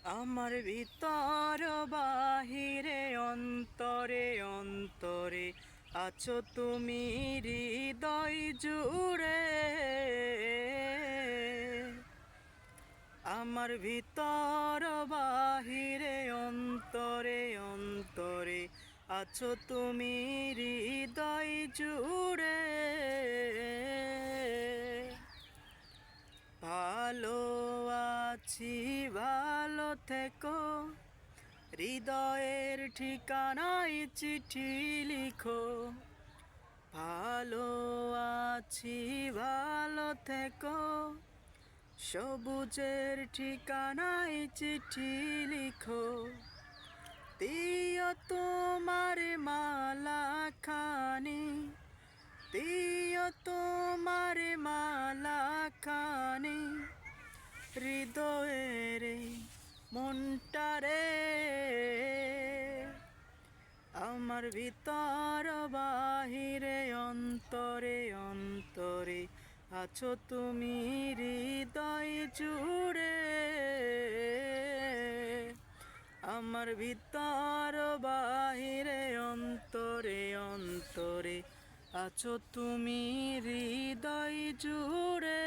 আমার ভিতর বাহিরে অন্তরে অন্তরে আছো তুমি হৃদয় জুড়ে। আমার ভিতর বাহিরে অন্তরে অন্তরে আছো তুমি হৃদয় জুড়ে। ভালো আছি ভালো থেকো, হৃদয়ের ঠিকানায় চিঠি লিখো। ভালো আছি ভালো থেকো, সবুজের ঠিকানায় চিঠি লিখো। দিও তোমার মালা খানি, দিও তোমার মালা খানি হৃদয়ের মনটারে। আমার ভিতর বাহিরে অন্তরে অন্তরে আছো তুমি হৃদয় জুড়ে। আমার ভিতর বাহিরে অন্তরে অন্তরে আছো তুমি হৃদয় জুড়ে।